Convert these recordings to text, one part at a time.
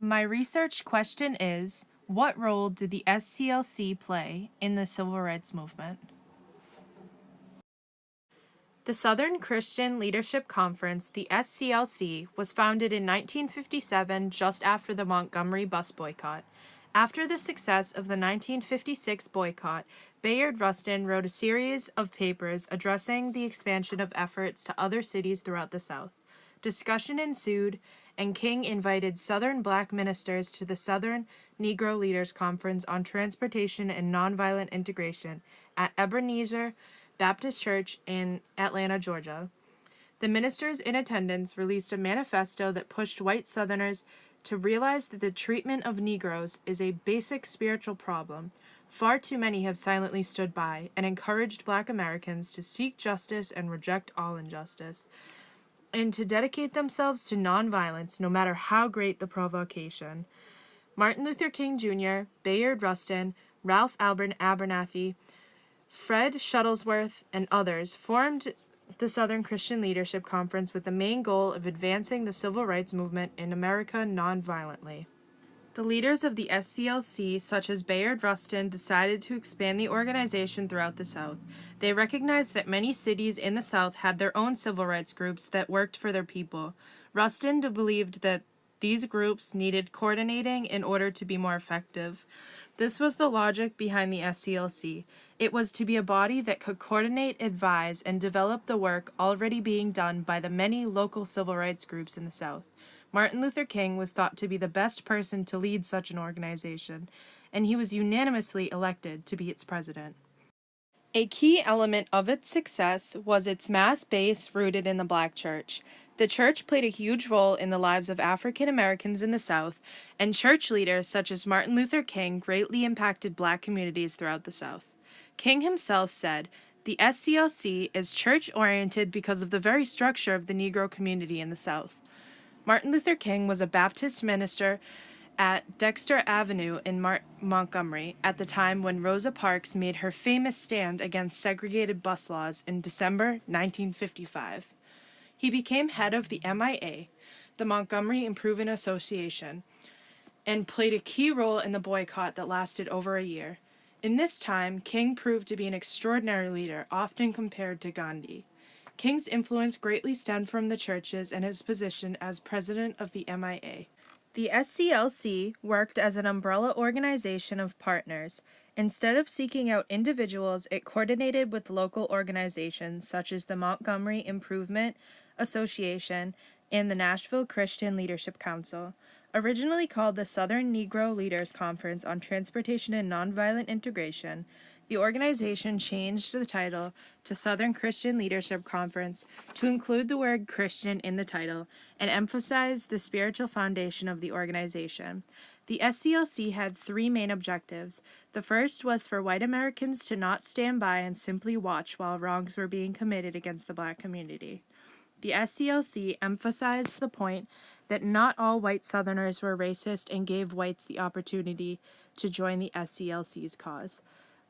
My research question is, what role did the SCLC play in the Civil Rights Movement? The Southern Christian Leadership Conference, the SCLC, was founded in 1957 just after the Montgomery bus boycott. After the success of the 1956 boycott, Bayard Rustin wrote a series of papers addressing the expansion of efforts to other cities throughout the South. Discussion ensued, and King invited Southern Black ministers to the Southern Negro Leaders Conference on Transportation and Nonviolent Integration at Ebenezer Baptist Church in Atlanta, Georgia. The ministers in attendance released a manifesto that pushed white Southerners to realize that the treatment of Negroes is a basic spiritual problem. Far too many have silently stood by and encouraged Black Americans to seek justice and reject all injustice, and to dedicate themselves to nonviolence no matter how great the provocation. Martin Luther King Jr., Bayard Rustin, Ralph Abernathy, Fred Shuttlesworth, and others formed the Southern Christian Leadership Conference with the main goal of advancing the civil rights movement in America nonviolently. The leaders of the SCLC, such as Bayard Rustin, decided to expand the organization throughout the South. They recognized that many cities in the South had their own civil rights groups that worked for their people. Rustin believed that these groups needed coordinating in order to be more effective. This was the logic behind the SCLC. It was to be a body that could coordinate, advise, and develop the work already being done by the many local civil rights groups in the South. Martin Luther King was thought to be the best person to lead such an organization, and he was unanimously elected to be its president. A key element of its success was its mass base rooted in the Black church. The church played a huge role in the lives of African Americans in the South, and church leaders such as Martin Luther King greatly impacted Black communities throughout the South. King himself said, "The SCLC is church-oriented because of the very structure of the Negro community in the South." Martin Luther King was a Baptist minister at Dexter Avenue in Montgomery at the time when Rosa Parks made her famous stand against segregated bus laws in December 1955. He became head of the MIA, the Montgomery Improvement Association, and played a key role in the boycott that lasted over a year. In this time, King proved to be an extraordinary leader, often compared to Gandhi. King's influence greatly stemmed from the churches and his position as president of the MIA. The SCLC worked as an umbrella organization of partners. Instead of seeking out individuals, it coordinated with local organizations such as the Montgomery Improvement Association and the Nashville Christian Leadership Council. Originally called the Southern Negro Leaders Conference on Transportation and Nonviolent Integration, the organization changed the title to Southern Christian Leadership Conference to include the word Christian in the title and emphasize the spiritual foundation of the organization. The SCLC had three main objectives. The first was for white Americans to not stand by and simply watch while wrongs were being committed against the Black community. The SCLC emphasized the point that not all white Southerners were racist and gave whites the opportunity to join the SCLC's cause.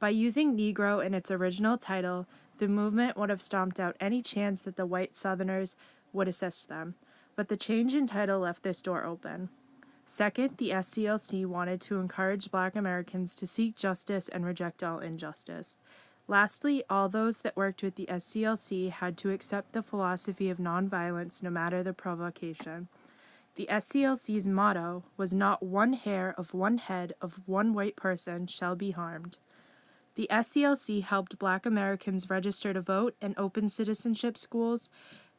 By using Negro in its original title, the movement would have stomped out any chance that the white Southerners would assist them, but the change in title left this door open. Second, the SCLC wanted to encourage Black Americans to seek justice and reject all injustice. Lastly, all those that worked with the SCLC had to accept the philosophy of nonviolence no matter the provocation. The SCLC's motto was "Not one hair of one head of one white person shall be harmed." The SCLC helped Black Americans register to vote and open citizenship schools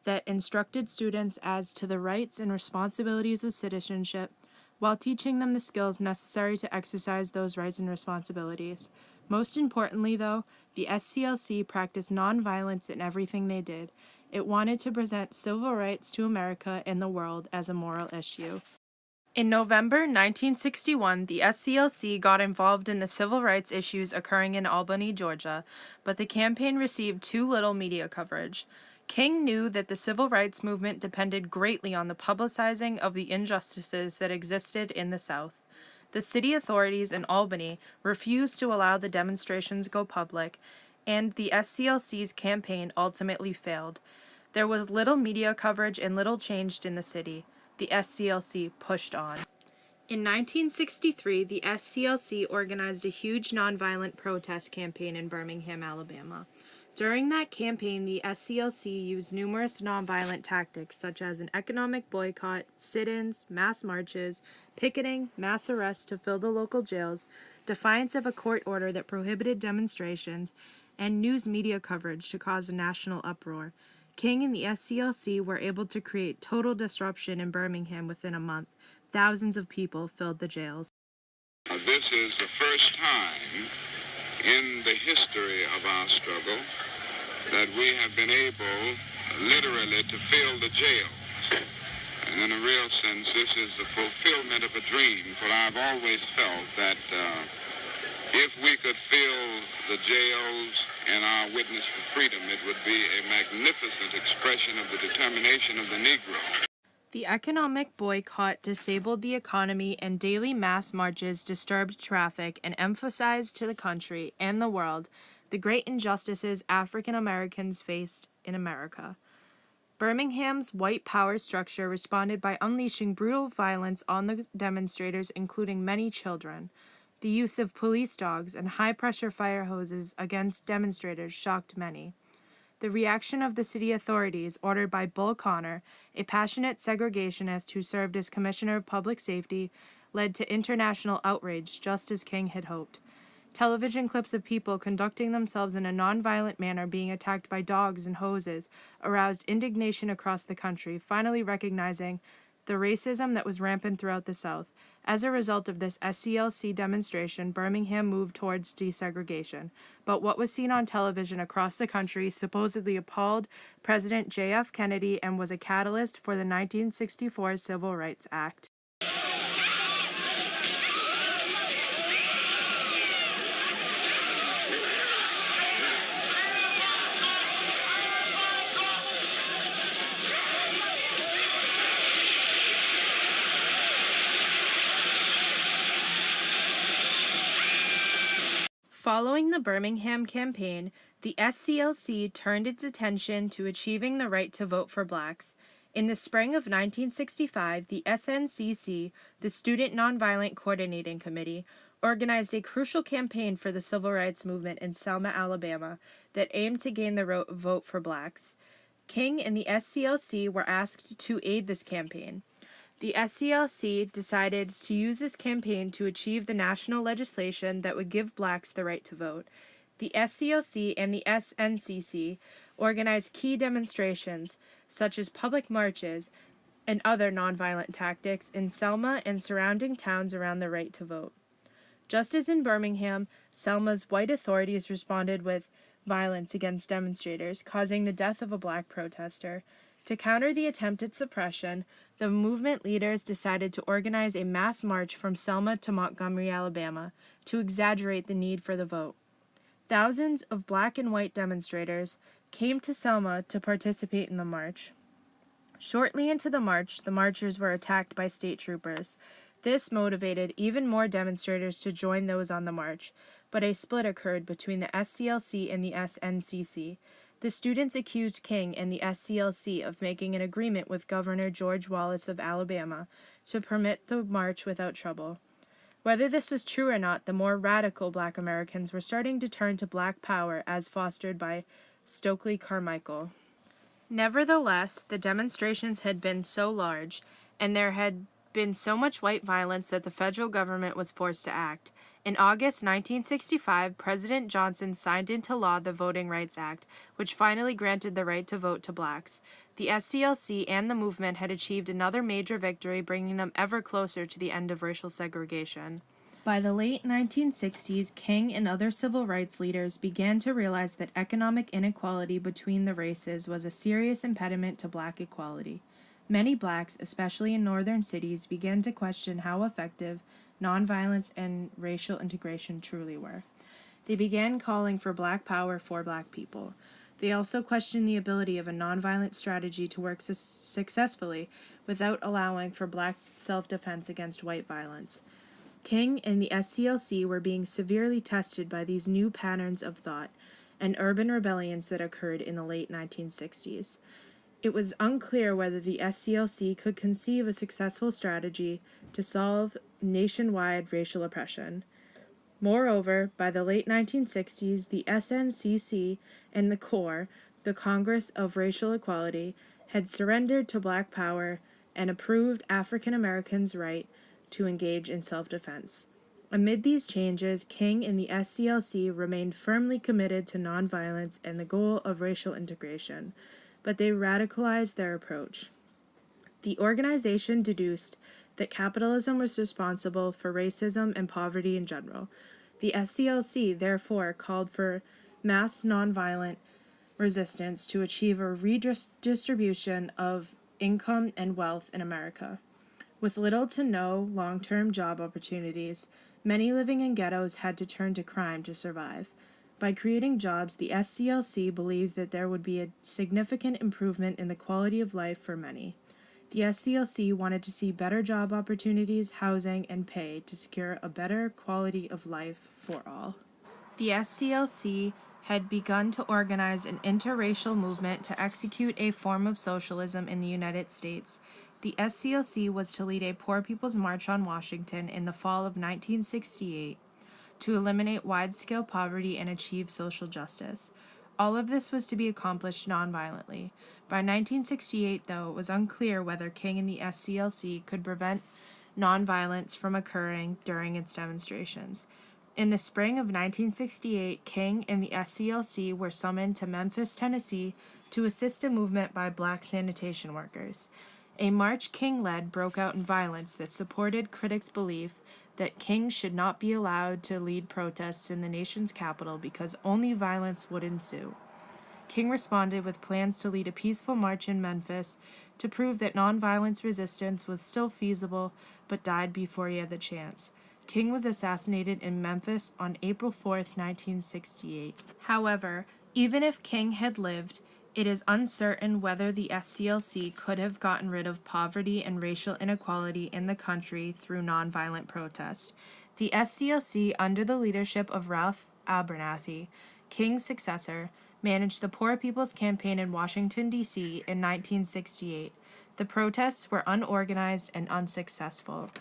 that instructed students as to the rights and responsibilities of citizenship, while teaching them the skills necessary to exercise those rights and responsibilities. Most importantly, though, the SCLC practiced nonviolence in everything they did. It wanted to present civil rights to America and the world as a moral issue. In November 1961, the SCLC got involved in the civil rights issues occurring in Albany, Georgia, but the campaign received too little media coverage. King knew that the civil rights movement depended greatly on the publicizing of the injustices that existed in the South. The city authorities in Albany refused to allow the demonstrations go public, and the SCLC's campaign ultimately failed. There was little media coverage and little changed in the city. The SCLC pushed on. In 1963, the SCLC organized a huge nonviolent protest campaign in Birmingham, Alabama. During that campaign, the SCLC used numerous nonviolent tactics such as an economic boycott, sit-ins, mass marches, picketing, mass arrests to fill the local jails, defiance of a court order that prohibited demonstrations, and news media coverage to cause a national uproar. King and the SCLC were able to create total disruption in Birmingham within a month. Thousands of people filled the jails. This is the first time in the history of our struggle that we have been able literally to fill the jails. And in a real sense, this is the fulfillment of a dream, for I've always felt that if we could fill the jails in our witness for freedom, it would be a magnificent expression of the determination of the Negro. The economic boycott disabled the economy, and daily mass marches disturbed traffic and emphasized to the country and the world the great injustices African Americans faced in America. Birmingham's white power structure responded by unleashing brutal violence on the demonstrators, including many children. The use of police dogs and high-pressure fire hoses against demonstrators shocked many. The reaction of the city authorities, ordered by Bull Connor, a passionate segregationist who served as Commissioner of Public Safety, led to international outrage, just as King had hoped. Television clips of people conducting themselves in a nonviolent manner being attacked by dogs and hoses aroused indignation across the country, finally recognizing the racism that was rampant throughout the South. As a result of this SCLC demonstration, Birmingham moved towards desegregation. But what was seen on television across the country supposedly appalled President J.F. Kennedy and was a catalyst for the 1964 Civil Rights Act. Following the Birmingham campaign, the SCLC turned its attention to achieving the right to vote for blacks. In the spring of 1965, the SNCC, the Student Nonviolent Coordinating Committee, organized a crucial campaign for the civil rights movement in Selma, Alabama, that aimed to gain the vote for blacks. King and the SCLC were asked to aid this campaign. The SCLC decided to use this campaign to achieve the national legislation that would give blacks the right to vote. The SCLC and the SNCC organized key demonstrations, such as public marches and other nonviolent tactics, in Selma and surrounding towns around the right to vote. Just as in Birmingham, Selma's white authorities responded with violence against demonstrators, causing the death of a black protester. To counter the attempted suppression, the movement leaders decided to organize a mass march from Selma to Montgomery, Alabama, to exaggerate the need for the vote. Thousands of black and white demonstrators came to Selma to participate in the march. Shortly into the march, the marchers were attacked by state troopers. This motivated even more demonstrators to join those on the march, but a split occurred between the SCLC and the SNCC. The students accused King and the SCLC of making an agreement with Governor George Wallace of Alabama to permit the march without trouble. Whether this was true or not, the more radical black Americans were starting to turn to black power as fostered by Stokely Carmichael. Nevertheless, the demonstrations had been so large, and there had been so much white violence that the federal government was forced to act. In August 1965, President Johnson signed into law the Voting Rights Act, which finally granted the right to vote to blacks. The SCLC and the movement had achieved another major victory, bringing them ever closer to the end of racial segregation. By the late 1960s, King and other civil rights leaders began to realize that economic inequality between the races was a serious impediment to black equality. Many blacks, especially in northern cities, began to question how effective nonviolence and racial integration truly were. They began calling for black power for black people. They also questioned the ability of a nonviolent strategy to work successfully without allowing for black self-defense against white violence. King and the SCLC were being severely tested by these new patterns of thought and urban rebellions that occurred in the late 1960s. It was unclear whether the SCLC could conceive a successful strategy to solve nationwide racial oppression. Moreover, by the late 1960s, the SNCC and the CORE, the Congress of Racial Equality, had surrendered to Black power and approved African Americans' right to engage in self-defense. Amid these changes, King and the SCLC remained firmly committed to nonviolence and the goal of racial integration, but they radicalized their approach. The organization deduced that capitalism was responsible for racism and poverty in general. The SCLC therefore called for mass nonviolent resistance to achieve a redistribution of income and wealth in America. With little to no long-term job opportunities, many living in ghettos had to turn to crime to survive. By creating jobs, the SCLC believed that there would be a significant improvement in the quality of life for many. The SCLC wanted to see better job opportunities, housing, and pay to secure a better quality of life for all. The SCLC had begun to organize an interracial movement to execute a form of socialism in the United States. The SCLC was to lead a Poor People's March on Washington in the fall of 1968 to eliminate wide-scale poverty and achieve social justice. All of this was to be accomplished nonviolently. By 1968, though, it was unclear whether King and the SCLC could prevent nonviolence from occurring during its demonstrations. In the spring of 1968, King and the SCLC were summoned to Memphis, Tennessee, to assist a movement by Black sanitation workers. A march King led broke out in violence that supported critics' belief that King should not be allowed to lead protests in the nation's capital because only violence would ensue. King responded with plans to lead a peaceful march in Memphis to prove that nonviolence resistance was still feasible, but died before he had the chance. King was assassinated in Memphis on April 4, 1968. However, even if King had lived, it is uncertain whether the SCLC could have gotten rid of poverty and racial inequality in the country through nonviolent protest. The SCLC, under the leadership of Ralph Abernathy, King's successor, managed the Poor People's Campaign in Washington, D.C. in 1968. The protests were unorganized and unsuccessful.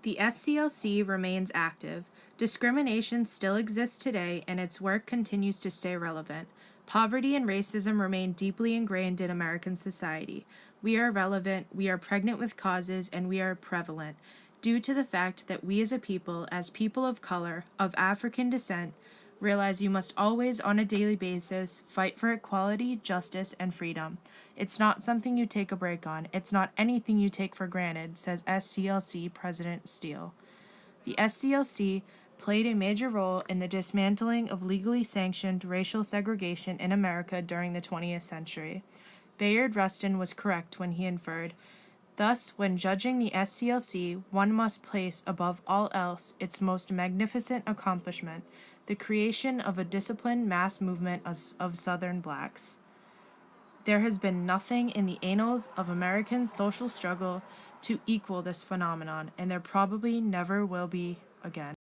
The SCLC remains active. Discrimination still exists today, and its work continues to stay relevant. Poverty and racism remain deeply ingrained in American society. We are relevant, we are pregnant with causes, and we are prevalent, due to the fact that we as people of color, of African descent, realize you must always, on a daily basis, fight for equality, justice, and freedom. It's not something you take a break on. It's not anything you take for granted, says SCLC President Steele. The SCLC played a major role in the dismantling of legally sanctioned racial segregation in America during the 20th century. Bayard Rustin was correct when he inferred, thus, when judging the SCLC, one must place above all else its most magnificent accomplishment, the creation of a disciplined mass movement of Southern blacks. There has been nothing in the annals of American social struggle to equal this phenomenon, and there probably never will be again.